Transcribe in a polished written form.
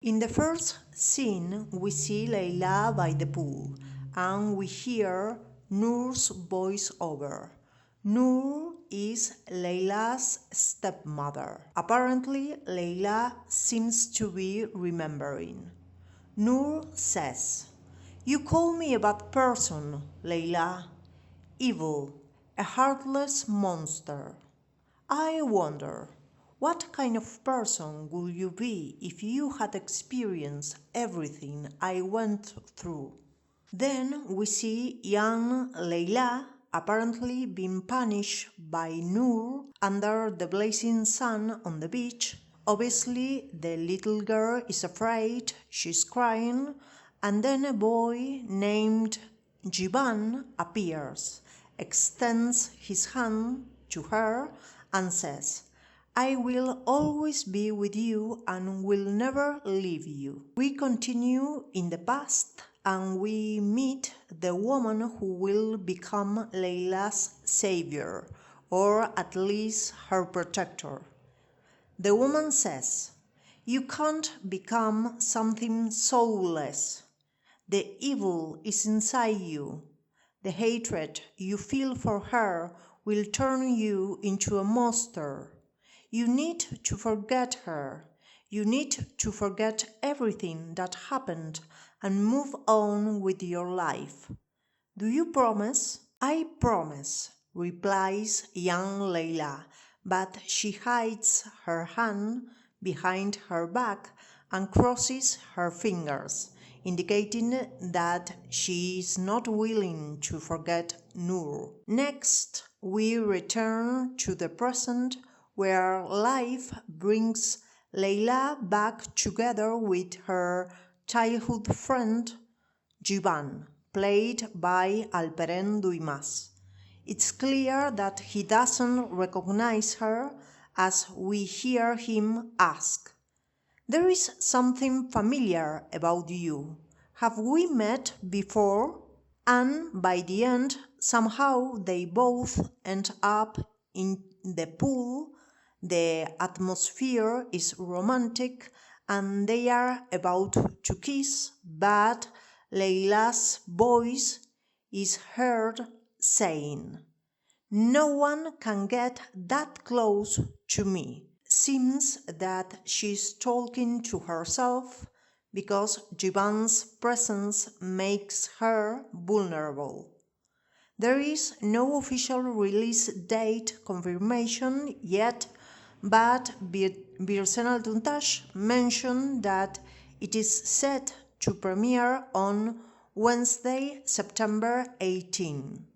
In the first scene, we see Leyla by the pool, and we hear Noor's voice-over. Noor is Leyla's stepmother. Apparently, Leyla seems to be remembering. Noor says, "You call me a bad person, Leyla. Evil, a heartless monster. I wonder, what kind of person would you be if you had experienced everything I went through?" Then we see young Leyla apparently being punished by Noor under the blazing sun on the beach. Obviously, the little girl is afraid, she's crying, and then a boy named Jivan appears, extends his hand to her, and says, "I will always be with you and will never leave you." We continue in the past and we meet the woman who will become Leyla's savior, or at least her protector. The woman says, "You can't become something soulless. The evil is inside you. The hatred you feel for her will turn you into a monster. You need to forget her. You need to forget everything that happened and move on with your life. Do you promise?" "I promise," replies young Leyla, but she hides her hand behind her back and crosses her fingers, indicating that she is not willing to forget Noor. Next, we return to the present, where life brings Leyla back together with her childhood friend Jivan, played by Alperen Duimas. It's clear that he doesn't recognize her, as we hear him ask, "There is something familiar about you. Have we met before?" And by the end, somehow they both end up in the pool. The atmosphere is romantic and they are about to kiss, but Leyla's voice is heard saying, "No one can get that close to me." Seems that she's talking to herself because Jivan's presence makes her vulnerable. There is no official release date confirmation yet, but Birsen Altuntash mentioned that it is set to premiere on Wednesday, September 18.